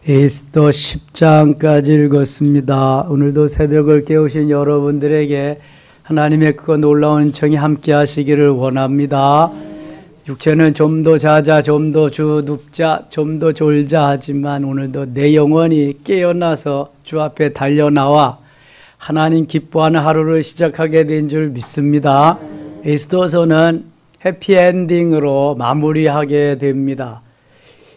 에스더 10장까지 읽었습니다. 오늘도 새벽을 깨우신 여러분들에게 하나님의 그 놀라운 정이 함께 하시기를 원합니다. 육체는 좀 더 자자, 좀 더 눕자, 좀 더 졸자 하지만 오늘도 내 영혼이 깨어나서 주 앞에 달려나와 하나님 기뻐하는 하루를 시작하게 된 줄 믿습니다. 에스더서는 해피엔딩으로 마무리하게 됩니다.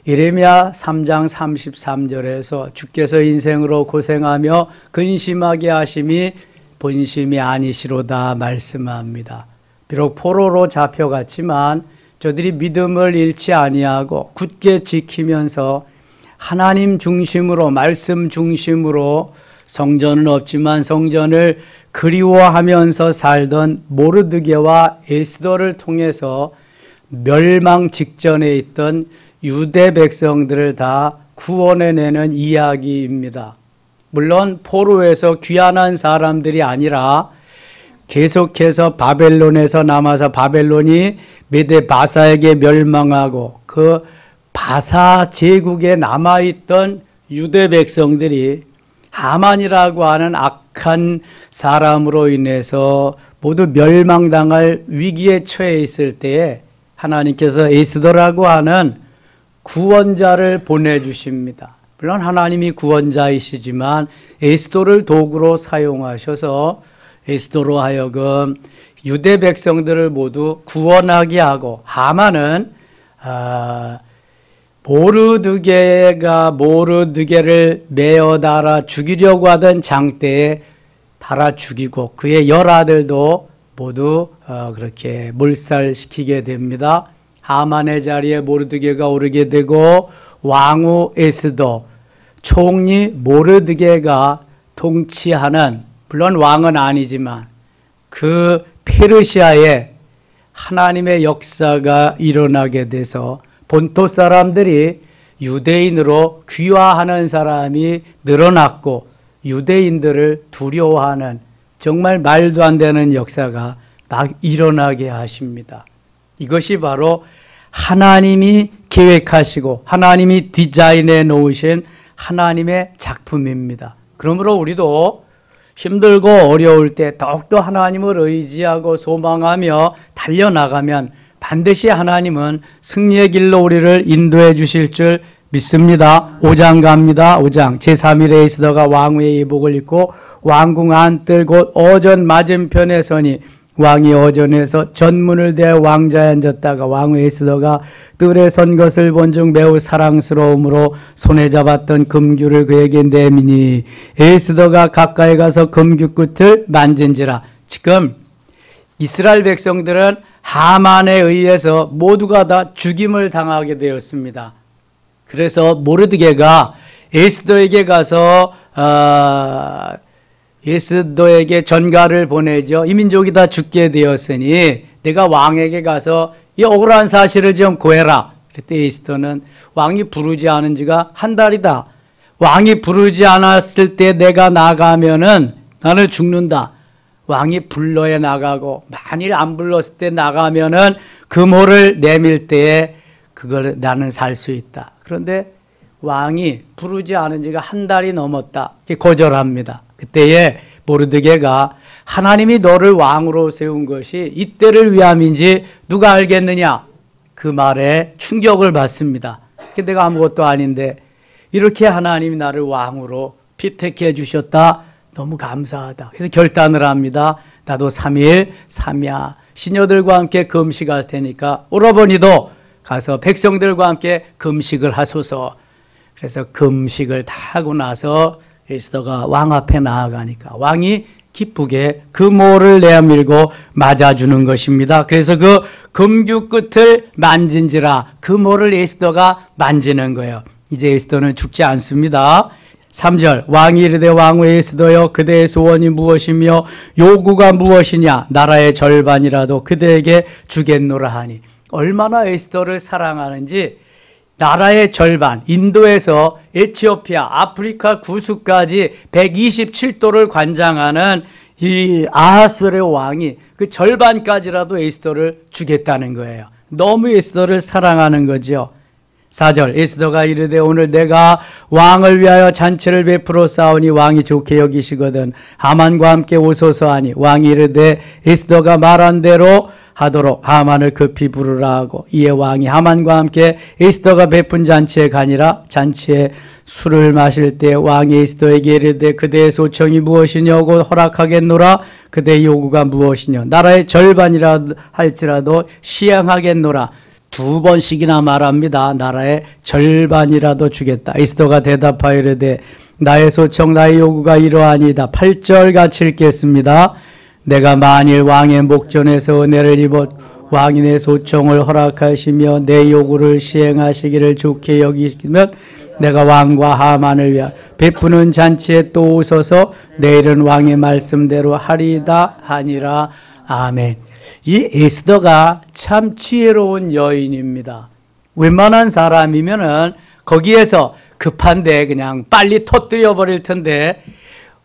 예레미야 3장 33절에서 주께서 인생으로 고생하며 근심하게 하심이 본심이 아니시로다 말씀합니다. 비록 포로로 잡혀갔지만 저들이 믿음을 잃지 아니하고 굳게 지키면서 하나님 중심으로, 말씀 중심으로, 성전은 없지만 성전을 그리워하면서 살던 모르드게와 에스더를 통해서 멸망 직전에 있던 유대 백성들을 다 구원해내는 이야기입니다. 물론 포로에서 귀환한 사람들이 아니라 계속해서 바벨론에서 남아서 바벨론이 메데 바사에게 멸망하고 그 바사 제국에 남아있던 유대 백성들이 하만이라고 하는 악한 사람으로 인해서 모두 멸망당할 위기에 처해 있을 때에 하나님께서 에스더라고 하는 구원자를 보내주십니다. 물론 하나님이 구원자이시지만 에스더를 도구로 사용하셔서 에스더로 하여금 유대 백성들을 모두 구원하게 하고 하만은 모르드게를 메어 달아 죽이려고 하던 장대에 달아 죽이고 그의 열아들도 모두 그렇게 몰살시키게 됩니다. 하만의 자리에 모르드게가 오르게 되고 왕후 에스더, 총리 모르드게가 통치하는, 물론 왕은 아니지만 그 페르시아에 하나님의 역사가 일어나게 돼서 본토 사람들이 유대인으로 귀화하는 사람이 늘어났고 유대인들을 두려워하는 정말 말도 안 되는 역사가 막 일어나게 하십니다. 이것이 바로 하나님이 계획하시고 하나님이 디자인해 놓으신 하나님의 작품입니다. 그러므로 우리도 힘들고 어려울 때 더욱더 하나님을 의지하고 소망하며 달려나가면 반드시 하나님은 승리의 길로 우리를 인도해 주실 줄 믿습니다. 5장 갑니다. 5장 제3일에 에스더가 왕후의 예복을 입고 왕궁 안뜰 곧 어전 맞은편에 서니 왕이 어전에서 전문을 대해 왕자에 앉았다가 왕후 에스더가 뜰에 선 것을 본 중 매우 사랑스러움으로 손에 잡았던 금규를 그에게 내미니 에스더가 가까이 가서 금규 끝을 만진지라. 지금 이스라엘 백성들은 하만에 의해서 모두가 다 죽임을 당하게 되었습니다. 그래서 모르드게가 에스더에게 가서 에스더에게 전가를 보내죠. 이 민족이 다 죽게 되었으니 내가 왕에게 가서 이 억울한 사실을 좀 고해라. 그랬더니 에스더는 왕이 부르지 않은 지가 한 달이다. 왕이 부르지 않았을 때 내가 나가면은 나는 죽는다. 왕이 불러야 나가고 만일 안 불렀을 때 나가면은 금호를 내밀 때에 그걸 나는 살 수 있다. 그런데 왕이 부르지 않은 지가 한 달이 넘었다. 거절합니다. 그때에 모르드게가 하나님이 너를 왕으로 세운 것이 이때를 위함인지 누가 알겠느냐? 그 말에 충격을 받습니다. 내가 아무것도 아닌데 이렇게 하나님이 나를 왕으로 피택해 주셨다. 너무 감사하다. 그래서 결단을 합니다. 나도 3일 3야 시녀들과 함께 금식할 테니까 오라버니도 가서 백성들과 함께 금식을 하소서. 그래서 금식을 다 하고 나서 에스더가 왕 앞에 나아가니까 왕이 기쁘게 금호를 내밀고 맞아주는 것입니다. 그래서 그 금규 끝을 만진지라 금호를 에스더가 만지는 거예요. 이제 에스더는 죽지 않습니다. 3절 왕이 이르되 왕후 에스더여 그대의 소원이 무엇이며 요구가 무엇이냐 나라의 절반이라도 그대에게 주겠노라 하니 얼마나 에스더를 사랑하는지 나라의 절반, 인도에서 에티오피아, 아프리카 구수까지 127도를 관장하는 이 아하수에르 왕이 그 절반까지라도 에스더를 주겠다는 거예요. 너무 에스더를 사랑하는 거죠. 4절 에스더가 이르되 오늘 내가 왕을 위하여 잔치를 베풀어 싸우니 왕이 좋게 여기시거든 하만과 함께 오소서 하니 왕이 이르되 에스더가 말한 대로 하도록 하만을 급히 부르라 하고 이에 왕이 하만과 함께 에스더가 베푼 잔치에 가니라. 잔치에 술을 마실 때 왕이 에스더에게 이르되 그대의 소청이 무엇이냐고 허락하겠노라. 그대의 요구가 무엇이냐 나라의 절반이라 할지라도 시행하겠노라. 2번씩이나 말합니다. 나라의 절반이라도 주겠다. 에스더가 대답하여 이르되 나의 소청 나의 요구가 이러하니이다. 8절 같이 읽겠습니다. 내가 만일 왕의 목전에서 은혜를 입어 왕이 내 소청을 허락하시며 내 요구를 시행하시기를 좋게 여기시면 내가 왕과 하만을 위하여 베푸는 잔치에 또 오셔서 내일은 왕의 말씀대로 하리이다 하니라. 아멘. 이 에스더가 참 지혜로운 여인입니다. 웬만한 사람이면은 거기에서 급한데 그냥 빨리 터뜨려 버릴 텐데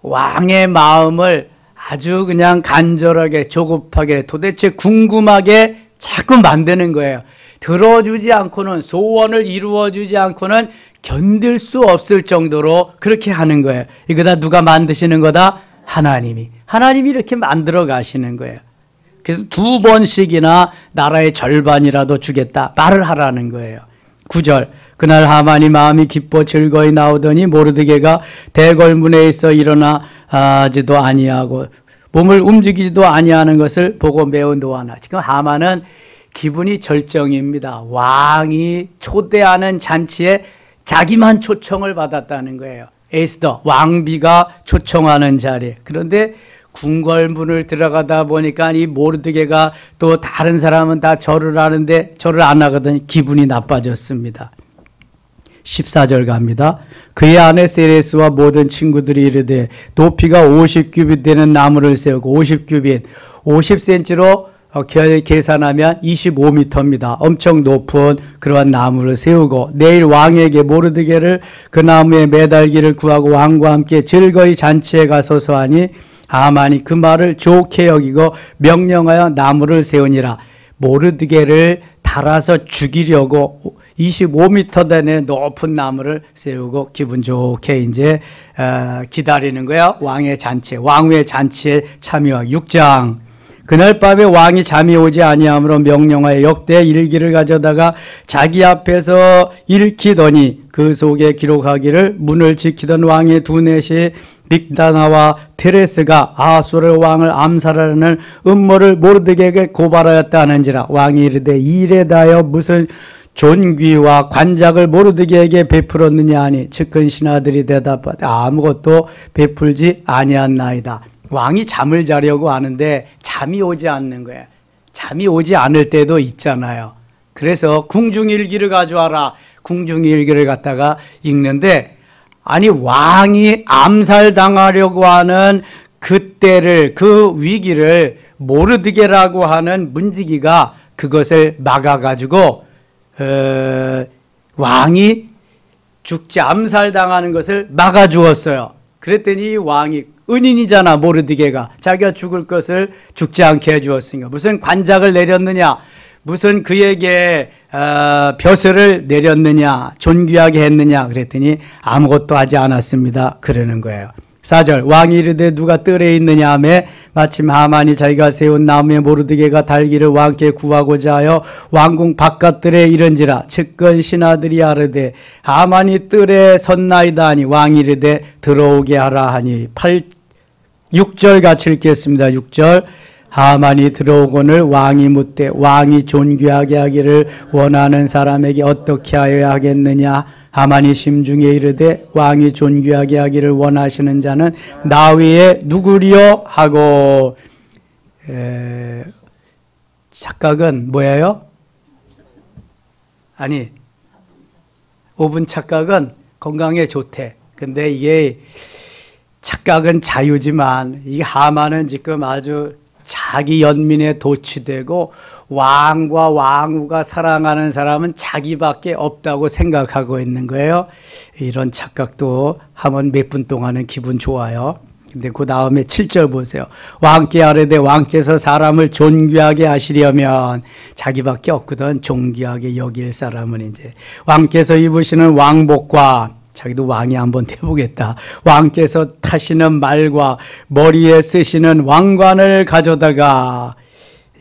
왕의 마음을 아주 그냥 간절하게 조급하게 도대체 궁금하게 자꾸 만드는 거예요. 들어주지 않고는 소원을 이루어주지 않고는 견딜 수 없을 정도로 그렇게 하는 거예요. 이거 다 누가 만드시는 거다? 하나님이 이렇게 만들어 가시는 거예요. 그래서 2번씩이나 나라의 절반이라도 주겠다 말을 하라는 거예요. 9절 그날 하만이 마음이 기뻐 즐거이 나오더니 모르드게가 대궐문에 있어 일어나지도 아니하고 몸을 움직이지도 아니하는 것을 보고 매우 노하나. 지금 하만은 기분이 절정입니다. 왕이 초대하는 잔치에 자기만 초청을 받았다는 거예요. 에스더 왕비가 초청하는 자리에. 그런데 궁궐문을 들어가다 보니까 이 모르드게가 또 다른 사람은 다 절을 하는데 절을 안 하거든요. 기분이 나빠졌습니다. 14절 갑니다. 그의 아내 세레스와 모든 친구들이 이르되 높이가 50규빗 되는 나무를 세우고 50규빗 50cm로 계산하면 25m입니다. 엄청 높은 그러한 나무를 세우고 내일 왕에게 모르드게를 그 나무에 매달기를 구하고 왕과 함께 즐거이 잔치에 가소서 하니 하만이 그 말을 좋게 여기고 명령하여 나무를 세우니라. 모르드게를 달아서 죽이려고 25m 되는 높은 나무를 세우고 기분 좋게 이제 기다리는 거야. 왕의 잔치, 왕후의 잔치에 참여하고. 6장 그날 밤에 왕이 잠이 오지 아니하므로 명령하여 역대 일기를 가져다가 자기 앞에서 읽히더니 그 속에 기록하기를 문을 지키던 왕의 두넷이 빅다나와 테레스가 아수르 왕을 암살하는 음모를 모르드게에게 고발하였다 하는지라. 왕이 이르되 이 일에 대하여 무슨 존귀와 관작을 모르드게에게 베풀었느냐 하니 측근 신하들이 대답하되 아무것도 베풀지 아니한나이다. 왕이 잠을 자려고 하는데 잠이 오지 않는 거예요. 잠이 오지 않을 때도 있잖아요. 그래서 궁중일기를 가져와라. 궁중일기를 갖다가 읽는데 아니 왕이 암살당하려고 하는 그때를 그 위기를 모르드게라고 하는 문지기가 그것을 막아가지고 왕이 죽지 암살당하는 것을 막아주었어요. 그랬더니 왕이 은인이잖아. 모르드게가 자기가 죽을 것을 죽지 않게 해주었으니까 무슨 관작을 내렸느냐, 무슨 그에게 벼슬을 내렸느냐, 존귀하게 했느냐 그랬더니 아무것도 하지 않았습니다. 그러는 거예요. 4절 왕이 이르되 누가 뜰에 있느냐 하며 마침 하만이 자기가 세운 나무에 모르드게가 달기를 왕께 구하고자 하여 왕궁 바깥들에 이른지라. 측근 신하들이 아르되 하만이 뜰에 섰나이다 하니 왕이 이르되 들어오게 하라 하니. 6절 같이 읽겠습니다. 6절 하만이 들어오거늘 왕이 묻되 왕이 존귀하게 하기를 원하는 사람에게 어떻게 하여야 하겠느냐. 하만이 심중에 이르되 왕이 존귀하게 하기를 원하시는 자는 나 외에 누구리요 하고. 착각은 뭐예요? 아니 5분 착각은 건강에 좋대. 근데 이게 착각은 자유지만 이 하만은 지금 아주 자기 연민에 도취되고 왕과 왕후가 사랑하는 사람은 자기밖에 없다고 생각하고 있는 거예요. 이런 착각도 하면 몇 분 동안은 기분 좋아요. 근데 그 다음에 7절 보세요. 왕께 아뢰되 왕께서 사람을 존귀하게 하시려면 자기밖에 없거든. 존귀하게 여길 사람은 이제 왕께서 입으시는 왕복과 자기도 왕이 한번 돼보겠다. 왕께서 타시는 말과 머리에 쓰시는 왕관을 가져다가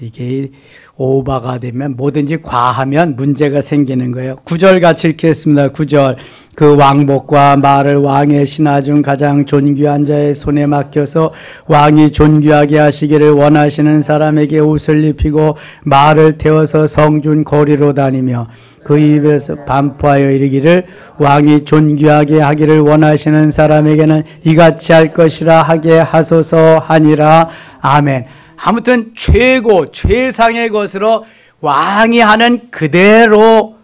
이게 오바가 되면 뭐든지 과하면 문제가 생기는 거예요. 9절 같이 읽겠습니다. 9절 그 왕복과 말을 왕의 신하 중 가장 존귀한 자의 손에 맡겨서 왕이 존귀하게 하시기를 원하시는 사람에게 옷을 입히고 말을 태워서 성중 거리로 다니며 그 입에서 반포하여 이르기를 왕이 존귀하게 하기를 원하시는 사람에게는 이같이 할 것이라 하게 하소서 하니라. 아멘. 아무튼 최고 최상의 것으로 왕이 하는 그대로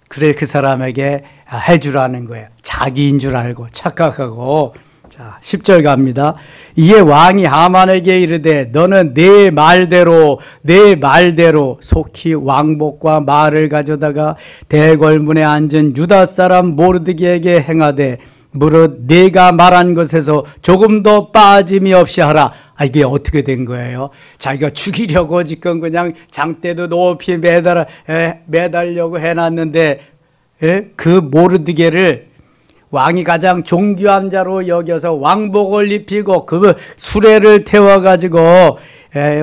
그래 그 사람에게 해주라는 거예요. 자기인 줄 알고 착각하고. 자 10절 갑니다. 이에 왕이 하만에게 이르되 너는 내 말대로 속히 왕복과 말을 가져다가 대궐문에 앉은 유다 사람 모르드게에게 행하되 무릇 네가 말한 것에서 조금도 빠짐이 없이 하라. 이게 어떻게 된 거예요? 자기가 죽이려고 지금 그냥 장대도 높이 매달려고 해놨는데 그 모르드게를 왕이 가장 존귀한 자로 여겨서 왕복을 입히고 그 수레를 태워가지고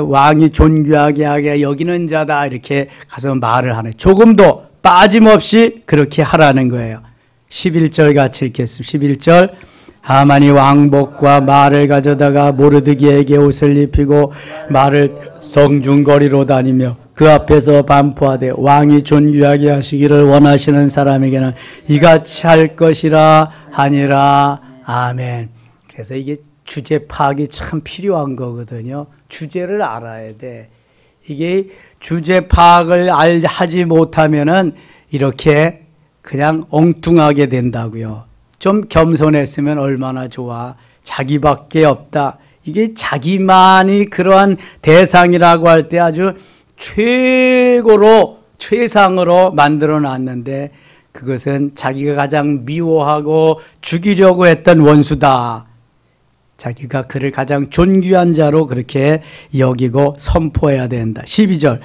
왕이 존귀하게 하게 여기는 자다 이렇게 가서 말을 하네. 조금도 빠짐없이 그렇게 하라는 거예요. 11절 같이 읽겠습니다. 11절 하만이 왕복과 말을 가져다가 모르드게에게 옷을 입히고 말을 성중거리로 다니며 그 앞에서 반포하되 왕이 존귀하게 하시기를 원하시는 사람에게는 이같이 할 것이라 하니라. 아멘. 그래서 이게 주제 파악이 참 필요한 거거든요. 주제를 알아야 돼. 이게 주제 파악을 하지 못하면은 이렇게 그냥 엉뚱하게 된다고요. 좀 겸손했으면 얼마나 좋아. 자기밖에 없다. 이게 자기만이 그러한 대상이라고 할 때 아주 최고로 최상으로 만들어 놨는데 그것은 자기가 가장 미워하고 죽이려고 했던 원수다. 자기가 그를 가장 존귀한 자로 그렇게 여기고 선포해야 된다. 12절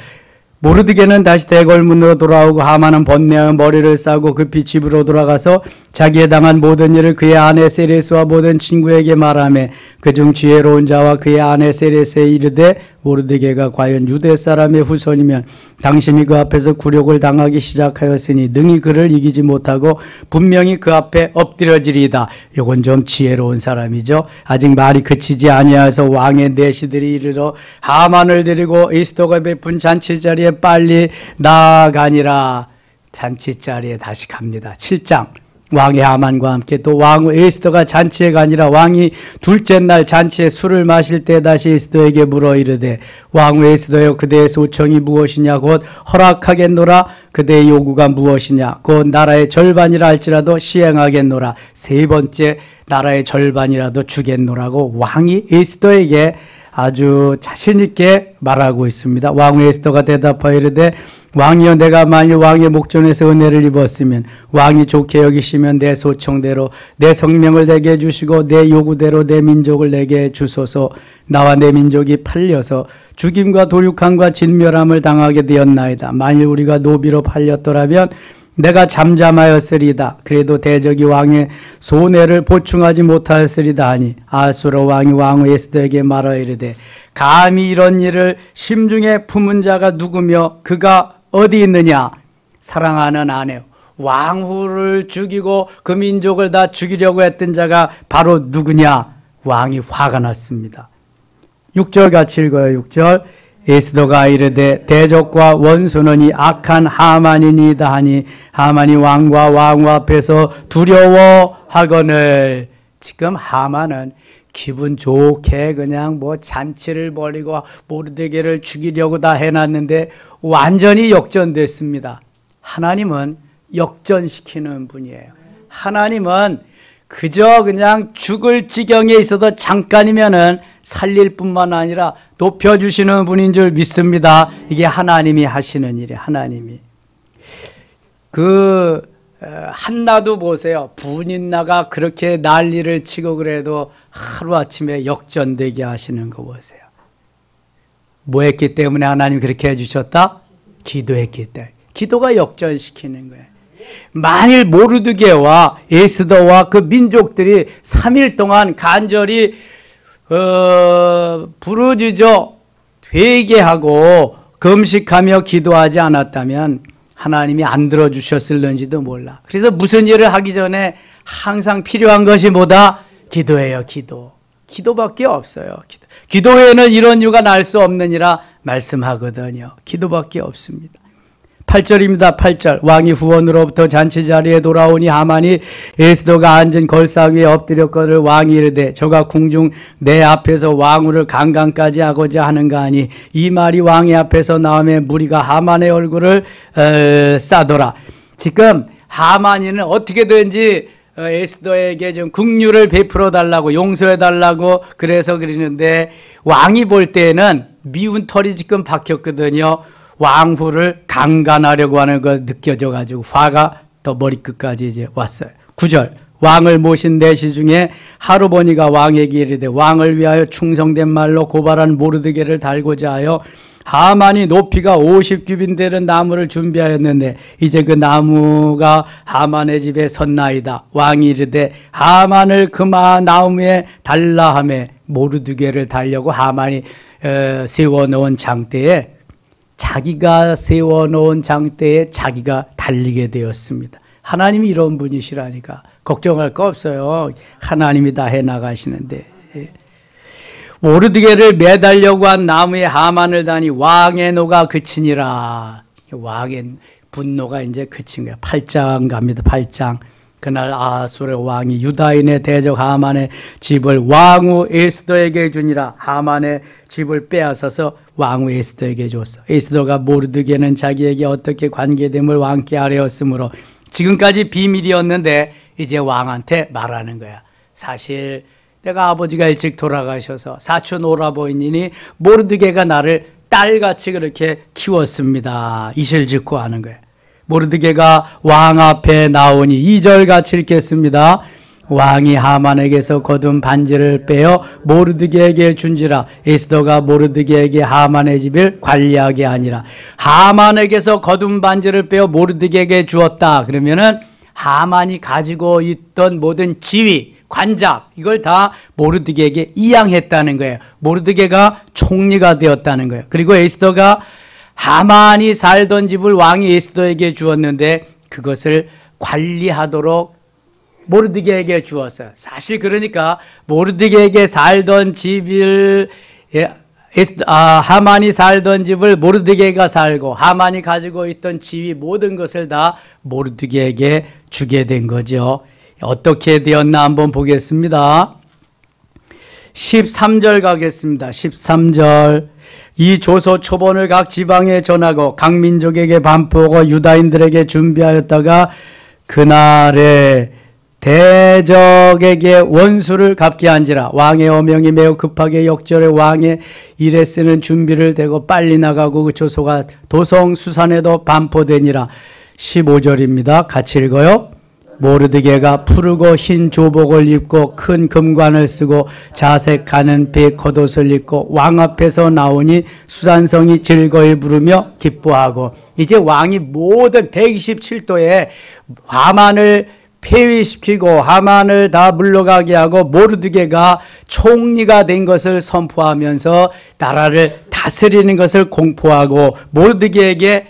모르드게는 다시 대궐문으로 돌아오고 하만은 번뇌하여 머리를 싸고 급히 집으로 돌아가서 자기에 당한 모든 일을 그의 아내 세레스와 모든 친구에게 말하며 그중 지혜로운 자와 그의 아내 세레스에 이르되 모르드게가 과연 유대 사람의 후손이면 당신이 그 앞에서 굴욕을 당하기 시작하였으니 능히 그를 이기지 못하고 분명히 그 앞에 엎드려지리이다. 이건 좀 지혜로운 사람이죠. 아직 말이 그치지 아니하여서 왕의 내시들이 이르러 하만을 데리고 에스더가 베푼 잔치 자리에 빨리 나아가니라. 잔치 자리에 다시 갑니다. 7장 왕의 하만과 함께 또 왕 에스더가 잔치에 가니라. 왕이 둘째 날 잔치에 술을 마실 때 다시 에스더에게 물어 이르되 왕 에스더여 그대의 소청이 무엇이냐 곧 허락하겠노라. 그대의 요구가 무엇이냐 곧 나라의 절반이라 할지라도 시행하겠노라. 세 번째 나라의 절반이라도 주겠노라고 왕이 에스더에게 아주 자신 있게 말하고 있습니다. 왕 에스더가 대답하여 이르되 왕이여 내가 만일 왕의 목전에서 은혜를 입었으면 왕이 좋게 여기시면 내 소청대로 내 성명을 내게 해주시고 내 요구대로 내 민족을 내게 주소서. 나와 내 민족이 팔려서 죽임과 도륙함과 진멸함을 당하게 되었나이다. 만일 우리가 노비로 팔렸더라면 내가 잠잠하였으리다. 그래도 대적이 왕의 손해를 보충하지 못하였으리다 하니 아수르 왕이 왕 에스더에게 말하여 이르되 감히 이런 일을 심중에 품은 자가 누구며 그가 어디 있느냐. 사랑하는 아내 왕후를 죽이고 그 민족을 다 죽이려고 했던 자가 바로 누구냐. 왕이 화가 났습니다. 6절 같이 읽어요. 6절 에스더가 이르되 대적과 원수는 이 악한 하만이니이다 하니 하만이 왕과 왕후 앞에서 두려워하거늘. 지금 하만은 기분 좋게 그냥 뭐 잔치를 벌이고 모르드게를 죽이려고 다 해놨는데 완전히 역전됐습니다. 하나님은 역전시키는 분이에요. 하나님은 그저 그냥 죽을 지경에 있어도 잠깐이면은 살릴 뿐만 아니라 높여주시는 분인 줄 믿습니다. 이게 하나님이 하시는 일이에요. 하나님이. 그 한나도 보세요. 분인나가 그렇게 난리를 치고 그래도 하루아침에 역전되게 하시는 거 보세요. 뭐 했기 때문에 하나님 그렇게 해주셨다? 기도했기 때문에. 기도가 역전시키는 거예요. 만일 모르드게와 에스더와 그 민족들이 3일 동안 간절히 부르짖어 회개하고 금식하며 기도하지 않았다면 하나님이 안 들어주셨을는지도 몰라. 그래서 무슨 일을 하기 전에 항상 필요한 것이 뭐다? 기도예요. 기도. 기도밖에 없어요. 기도 외에는 이런 유가 날 수 없느니라 말씀하거든요. 기도밖에 없습니다. 8절입니다. 8절. 왕이 후원으로부터 잔치 자리에 돌아오니 하만이 에스더가 앉은 걸상 위에 엎드렸거늘 왕이 이르되 저가 궁중 내 앞에서 왕후를 강간까지 하고자 하는가 하니 이 말이 왕의 앞에서 나오매 무리가 하만의 얼굴을 싸더라. 지금 하만이는 어떻게든지 에스더에게 좀 긍휼을 베풀어 달라고 용서해 달라고 그래서 그러는데 왕이 볼 때는 미운 털이 지금 박혔거든요. 왕후를 강간하려고 하는 거 느껴져 가지고 화가 더 머리끝까지 이제 왔어요. 9절. 왕을 모신 내시 중에 하루보니가 왕에게 이르되 왕을 위하여 충성된 말로 고발한 모르드게를 달고자 하여 하만이 높이가 50규빗 되는 나무를 준비하였는데 이제 그 나무가 하만의 집에 섰나이다. 왕이 이르되 하만을 그 나무에 달라 하매 모르드게를 달려고 하만이 세워놓은 장대에 자기가 세워놓은 장대에 자기가 달리게 되었습니다. 하나님이 이런 분이시라니까 걱정할 거 없어요. 하나님이 다 해나가시는데. 모르드게를 매달려고 한 나무에 하만을 다니 왕의 노가 그치니라. 왕의 분노가 이제 그친 거예요. 8장 갑니다. 8장. 그날 아수르 왕이 유다인의 대적 하만의 집을 왕후 에스더에게 주니라. 하만의 집을 빼앗아서 왕후 에스더에게 줬어. 에스더가 모르드게는 자기에게 어떻게 관계됨을 왕께 아뢰었으므로 지금까지 비밀이었는데 이제 왕한테 말하는 거야. 사실 내가 아버지가 일찍 돌아가셔서 사촌 오라버니니 모르드게가 나를 딸같이 그렇게 키웠습니다. 이실 짓고 하는 거예요. 모르드게가 왕 앞에 나오니 2절 같이 읽겠습니다. 왕이 하만에게서 거둔 반지를 빼어 모르드게에게 준지라. 에스더가 모르드게에게 하만의 집을 관리하게 하니라. 하만에게서 거둔 반지를 빼어 모르드게에게 주었다. 그러면은 하만이 가지고 있던 모든 지위, 관작 이걸 다 모르드게에게 이양했다는 거예요. 모르드게가 총리가 되었다는 거예요. 그리고 에스더가 하만이 살던 집을 왕이 에스더에게 주었는데 그것을 관리하도록 모르드게에게 주었어요. 사실 그러니까 모르드게에게 살던 집을 하만이 살던 집을 모르드게가 살고 하만이 가지고 있던 지위 모든 것을 다 모르드게에게 주게 된 거죠. 어떻게 되었나 한번 보겠습니다. 13절 가겠습니다. 13절. 이 조서 초본을 각 지방에 전하고 각 민족에게 반포하고 유다인들에게 준비하였다가 그날에 대적에게 원수를 갚게 한지라. 왕의 어명이 매우 급하게 역절에 왕의 일에 쓰는 준비를 대고 빨리 나가고 그 조서가 도성 수산에도 반포되니라. 15절입니다. 같이 읽어요. 모르드게가 푸르고 흰 조복을 입고 큰 금관을 쓰고 자색하는 배 겉옷을 입고 왕 앞에서 나오니 수산성이 즐거이 부르며 기뻐하고. 이제 왕이 모든 127도에 하만을 폐위시키고 하만을 다 물러가게 하고 모르드게가 총리가 된 것을 선포하면서 나라를 다스리는 것을 공포하고 모르드게에게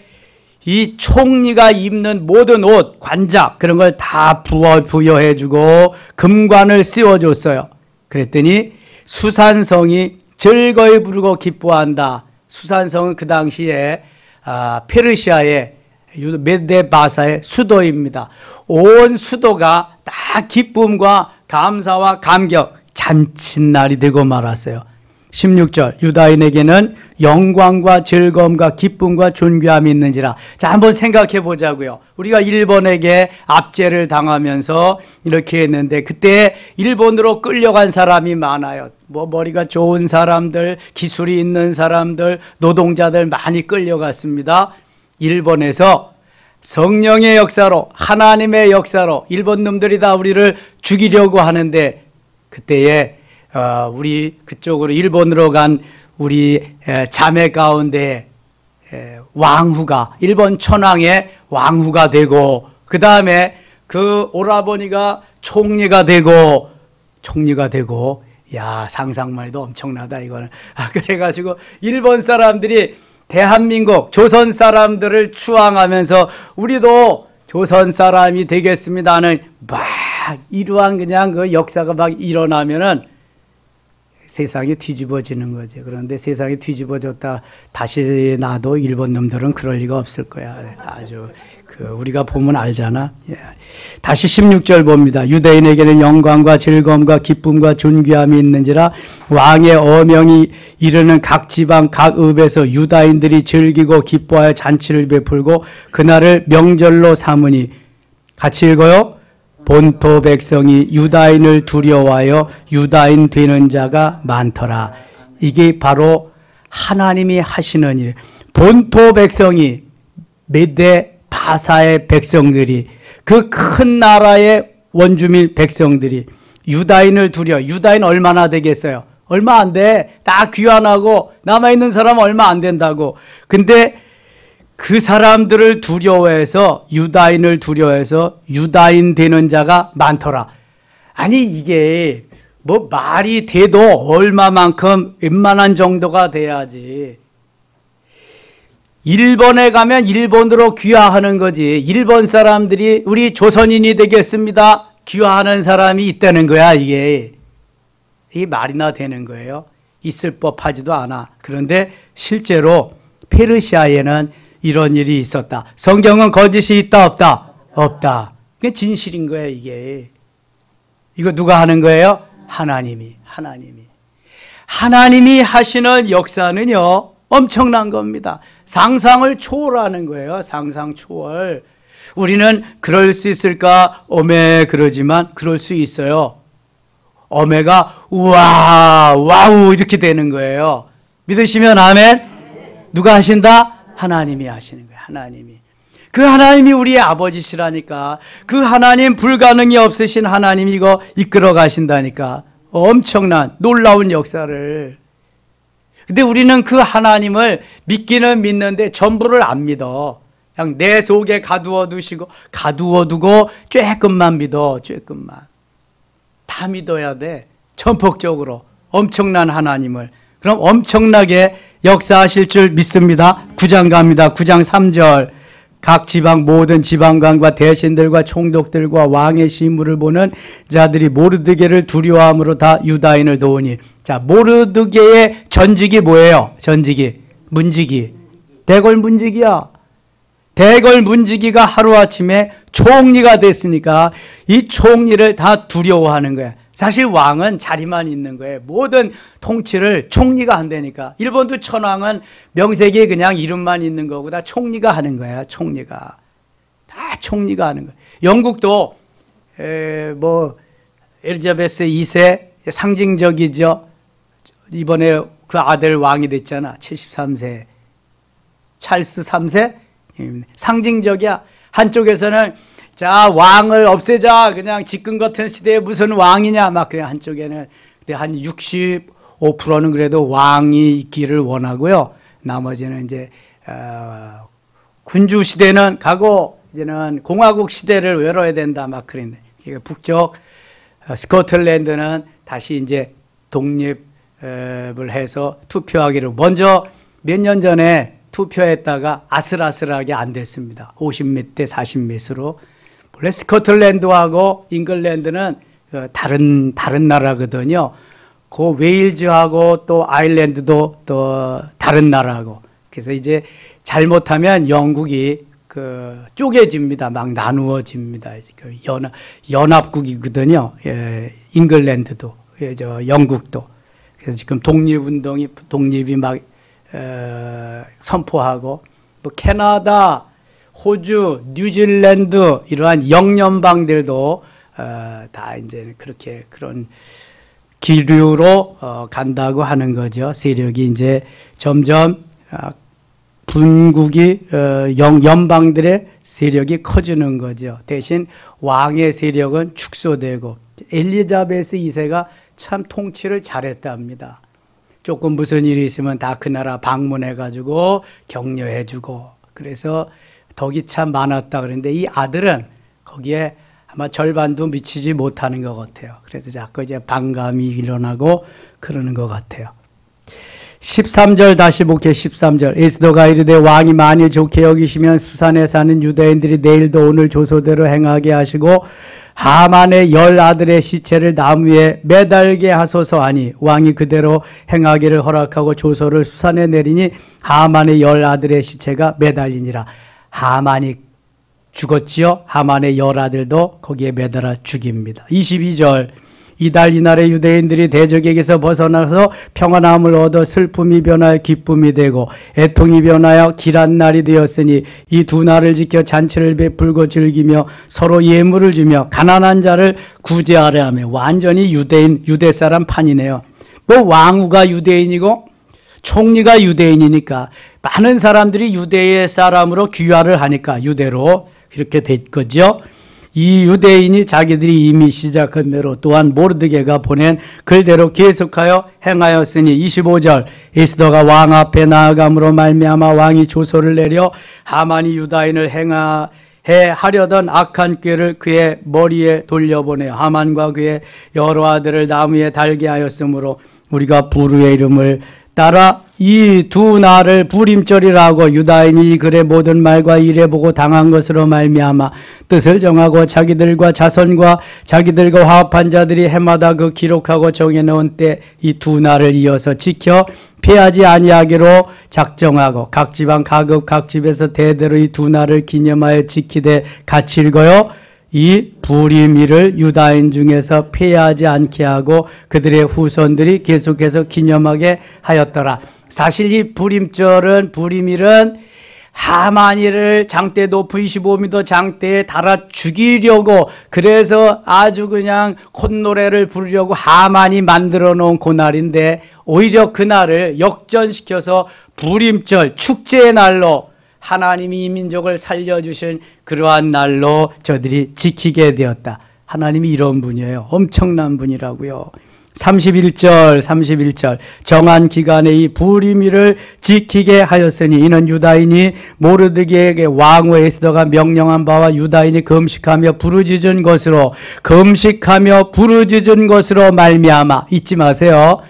이 총리가 입는 모든 옷, 관작 그런 걸 다 부여해주고 금관을 씌워줬어요. 그랬더니 수산성이 즐거이 부르고 기뻐한다. 수산성은 그 당시에 페르시아의 메데바사의 수도입니다. 온 수도가 다 기쁨과 감사와 감격, 잔칫날이 되고 말았어요. 16절. 유다인에게는 영광과 즐거움과 기쁨과 존귀함이 있는지라. 자, 한번 생각해 보자고요. 우리가 일본에게 압제를 당하면서 이렇게 했는데 그때 일본으로 끌려간 사람이 많아요. 뭐 머리가 좋은 사람들, 기술이 있는 사람들, 노동자들 많이 끌려갔습니다. 일본에서 성령의 역사로, 하나님의 역사로 일본 놈들이 다 우리를 죽이려고 하는데, 그때에 우리 그쪽으로 일본으로 간 우리 자매 가운데 왕후가, 일본 천황의 왕후가 되고, 그 다음에 그 오라버니가 총리가 되고, 야, 상상만 해도 엄청나다 이거는. 그래가지고 일본 사람들이 대한민국 조선 사람들을 추앙하면서 우리도 조선 사람이 되겠습니다는 막 이러한 그냥 그 역사가 막 일어나면은 세상이 뒤집어지는 거죠. 그런데 세상이 뒤집어졌다 다시 나도 일본 놈들은 그럴 리가 없을 거야. 아주 우리가 보면 알잖아. 예. 다시 16절 봅니다. 유대인에게는 영광과 즐거움과 기쁨과 존귀함이 있는지라 왕의 어명이 이르는 각 지방 각 읍에서 유다인들이 즐기고 기뻐하여 잔치를 베풀고 그날을 명절로 삼으니, 같이 읽어요. 본토 백성이 유다인을 두려워하여 유다인 되는 자가 많더라. 이게 바로 하나님이 하시는 일. 본토 백성이 메대 바사의 백성들이, 그 큰 나라의 원주민 백성들이 유다인을 유다인 얼마나 되겠어요? 얼마 안 돼. 다 귀환하고 남아있는 사람은 얼마 안 된다고. 근데 그 사람들을 두려워해서, 유다인을 두려워해서 유다인 되는 자가 많더라. 아니 이게 뭐 말이 돼도 얼마만큼 웬만한 정도가 돼야지. 일본에 가면 일본으로 귀화하는 거지. 일본 사람들이 우리 조선인이 되겠습니다 귀화하는 사람이 있다는 거야. 이게 말이나 되는 거예요. 있을 법하지도 않아. 그런데 실제로 페르시아에는 이런 일이 있었다. 성경은 거짓이 있다 없다? 없다. 그게 진실인 거예요. 이거 누가 하는 거예요? 하나님이 하시는 역사는요 엄청난 겁니다. 상상을 초월하는 거예요. 상상 초월. 우리는 그럴 수 있을까? 그러지만 그럴 수 있어요. 어메가 우와 와우 이렇게 되는 거예요. 믿으시면 아멘. 누가 하신다? 하나님이 하시는 거예요. 그 하나님이 우리의 아버지시라니까. 그 하나님, 불가능이 없으신 하나님이 이거 이끌어 가신다니까. 엄청난 놀라운 역사를. 근데 우리는 그 하나님을 믿기는 믿는데 전부를 안 믿어. 그냥 내 속에 가두어 두고 조금만 믿어. 조금만. 다 믿어야 돼. 전폭적으로 엄청난 하나님을. 그럼 엄청나게 역사하실 줄 믿습니다. 9장 갑니다. 9장 3절. 각 지방 모든 지방관과 대신들과 총독들과 왕의 시무를 보는 자들이 모르드게를 두려워함으로 다 유다인을 도우니. 자, 모르드게의 전직이 뭐예요? 문지기. 대궐 문지기야. 대궐 문지기가 하루아침에 총리가 됐으니까 이 총리를 다 두려워하는 거야. 사실 왕은 자리만 있는 거예요. 모든 통치를 총리가 한다니까. 일본도 천황은 명색이 그냥 이름만 있는 거고 다 총리가 하는 거야. 다 총리가 하는 거야. 영국도 엘리자베스 2세 상징적이죠. 이번에 그 아들 왕이 됐잖아. 73세. 찰스 3세. 상징적이야. 한쪽에서는 자, 왕을 없애자. 그냥 지금 같은 시대에 무슨 왕이냐. 막 그냥 한쪽에는. 근데 한 65%는 그래도 왕이 있기를 원하고요. 나머지는 이제, 군주 시대는 가고, 이제는 공화국 시대를 열어야 된다. 막 그랬는데. 북쪽 스코틀랜드는 다시 이제 독립을 해서 투표하기로. 먼저 몇 년 전에 투표했다가 아슬아슬하게 안 됐습니다. 50몇 대 40몇으로. 원래 스코틀랜드하고 잉글랜드는 다른 나라거든요. 그 웨일즈하고 또 아일랜드도 또 다른 나라고. 그래서 이제 잘못하면 영국이 쪼개집니다. 막 나누어집니다. 연합국이거든요. 잉글랜드도, 영국도. 그래서 지금 독립이 막 선포하고, 뭐 캐나다, 호주, 뉴질랜드 이러한 영연방들도 다 이제 그런 기류로 간다고 하는 거죠. 세력이 이제 점점 분국이 연방들의 세력이 커지는 거죠. 대신 왕의 세력은 축소되고 엘리자베스 2세가 참 통치를 잘했답니다. 조금 무슨 일이 있으면 다 그 나라 방문해가지고 격려해주고 그래서 덕이 참 많았다 그러는데 이 아들은 거기에 아마 절반도 미치지 못하는 것 같아요. 그래서 자꾸 이제 반감이 일어나고 그러는 것 같아요. 13절 다시 볼게요. 13절 에스더가 이르되 왕이 만일 좋게 여기시면 수산에 사는 유대인들이 내일도 오늘 조소대로 행하게 하시고 하만의 10 아들의 시체를 나무에 매달게 하소서 하니 왕이 그대로 행하기를 허락하고 조소를 수산에 내리니 하만의 10 아들의 시체가 매달리니라. 하만이 죽었지요. 하만의 10 아들도 거기에 매달아 죽입니다. 22절 이달 이날에 유대인들이 대적에게서 벗어나서 평안함을 얻어 슬픔이 변하여 기쁨이 되고 애통이 변하여 길한 날이 되었으니 이 두 날을 지켜 잔치를 베풀고 즐기며 서로 예물을 주며 가난한 자를 구제하려 하며 완전히 유대 사람 판이네요. 뭐 왕후가 유대인이고 총리가 유대인이니까 많은 사람들이 유대의 사람으로 귀화를 하니까 유대로 이렇게 된 거죠. 이 유대인이 자기들이 이미 시작한 대로 또한 모르드게가 보낸 글대로 계속하여 행하였으니 25절 에스더가 왕 앞에 나아감으로 말미암아 왕이 조소를 내려 하만이 유다인을 하려던 악한 꾀를 그의 머리에 돌려보내어 하만과 그의 여러 아들을 나무에 달게 하였으므로 우리가 부르의 이름을 따라 이 두 날을 부림절이라고 유다인이 이 글의 모든 말과 이래 보고 당한 것으로 말미암아 뜻을 정하고 자기들과 자손과 자기들과 화합한 자들이 해마다 그 기록하고 정해놓은 때 이 두 날을 이어서 지켜 피하지 아니하기로 작정하고 각 지방 각 집에서 대대로 이 두 날을 기념하여 지키되 같이 읽어요. 이 부림일을 유다인 중에서 폐하지 않게 하고 그들의 후손들이 계속해서 기념하게 하였더라. 사실 이 부림일은 하만이를 장대 높은 25m 장대에 달아 죽이려고 그래서 아주 그냥 콧노래를 부르려고 하만이 만들어 놓은 그날인데 오히려 그날을 역전시켜서 부림절 축제의 날로 하나님이 이 민족을 살려주신 그러한 날로 저들이 지키게 되었다. 하나님이 이런 분이에요. 엄청난 분이라고요. 31절 정한 기간에 이 부림일을 지키게 하였으니 이는 유다인이 모르드게에게 왕후 에스더가 명령한 바와 유다인이 금식하며 부르짖은 것으로 말미암아 잊지 마세요.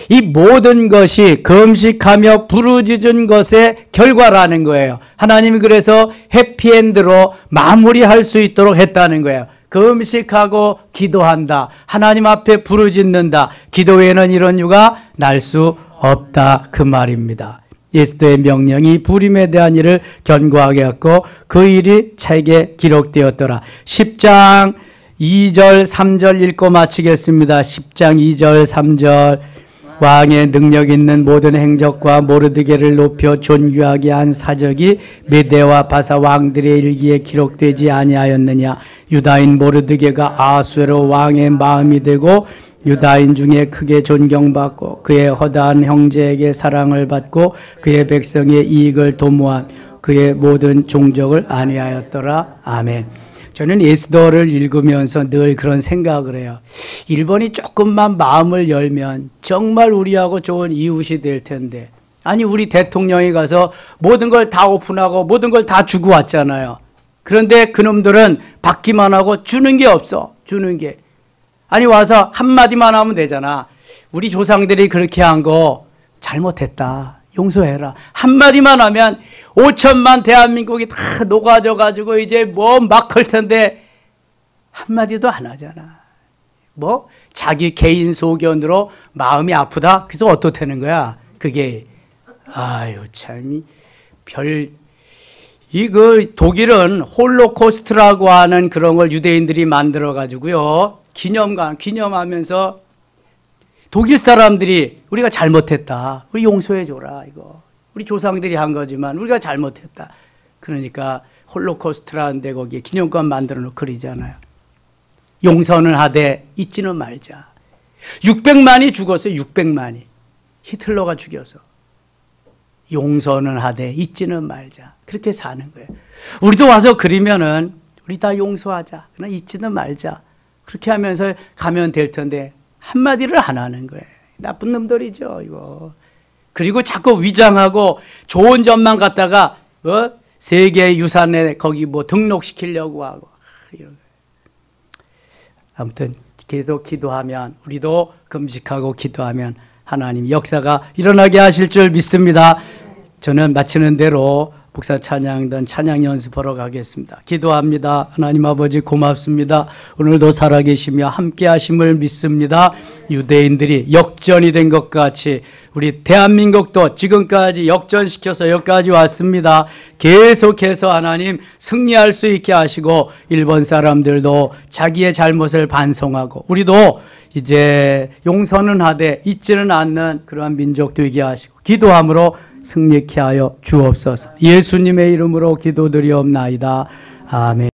이 모든 것이 금식하며 부르짖은 것의 결과라는 거예요. 하나님이 그래서 해피엔드로 마무리할 수 있도록 했다는 거예요. 금식하고 기도한다. 하나님 앞에 부르짖는다. 기도 외에는 이런 유가 날 수 없다. 그 말입니다. 에스더의 명령이 부림에 대한 일을 견고하게 했고 그 일이 책에 기록되었더라. 10장 2절 3절 읽고 마치겠습니다. 10장 2절 3절 왕의 능력 있는 모든 행적과 모르드게를 높여 존귀하게 한 사적이 메대와 바사 왕들의 일기에 기록되지 아니하였느냐. 유다인 모르드게가 아수에로 왕의 마음이 되고 유다인 중에 크게 존경받고 그의 허다한 형제에게 사랑을 받고 그의 백성의 이익을 도모한 그의 모든 종족을 아니하였더라. 아멘. 저는 에스더를 읽으면서 늘 그런 생각을 해요. 일본이 조금만 마음을 열면 정말 우리하고 좋은 이웃이 될 텐데. 아니 우리 대통령이 가서 모든 걸 다 오픈하고 모든 걸 다 주고 왔잖아요. 그런데 그놈들은 받기만 하고 주는 게 없어. 주는 게. 아니 와서 한마디만 하면 되잖아. 우리 조상들이 그렇게 한 거 잘못했다. 용서해라. 한마디만 하면 5천만 대한민국이 다 녹아져가지고 이제 뭐 막 할 텐데 한마디도 안 하잖아. 뭐 자기 개인 소견으로 마음이 아프다? 그래서 어떻다는 거야? 그게 아유 참 이거 독일은 홀로코스트라고 하는 그런 걸 유대인들이 만들어 가지고요. 기념하면서 독일 사람들이 우리가 잘못했다. 우리 용서해 줘라 이거. 우리 조상들이 한 거지만 우리가 잘못했다. 그러니까 홀로코스트라는데 거기에 기념관 만들어 놓고 그러잖아요. 용서는 하되 잊지는 말자. 600만이 죽었어요. 600만이. 히틀러가 죽여서. 용서는 하되 잊지는 말자. 그렇게 사는 거예요. 우리도 와서 그러면은 우리 다 용서하자. 그러나 잊지는 말자. 그렇게 하면서 가면 될 텐데 한마디를 안 하는 거예요. 나쁜 놈들이죠, 이거. 그리고 자꾸 위장하고 좋은 점만 갖다가 세계 유산에 거기 뭐 등록시키려고 하고 이런 거예요. 아무튼 계속 기도하면, 우리도 금식하고 기도하면 하나님 역사가 일어나게 하실 줄 믿습니다. 저는 마치는 대로 목사 찬양단 찬양 연습하러 가겠습니다. 기도합니다. 하나님 아버지 고맙습니다. 오늘도 살아계시며 함께 하심을 믿습니다. 유대인들이 역전이 된 것 같이 우리 대한민국도 지금까지 역전시켜서 여기까지 왔습니다. 계속해서 하나님 승리할 수 있게 하시고 일본 사람들도 자기의 잘못을 반성하고 우리도 이제 용서는 하되 잊지는 않는 그러한 민족 되게 하시고 기도함으로 승리케 하여 주옵소서. 예수님의 이름으로 기도드리옵나이다. 아멘.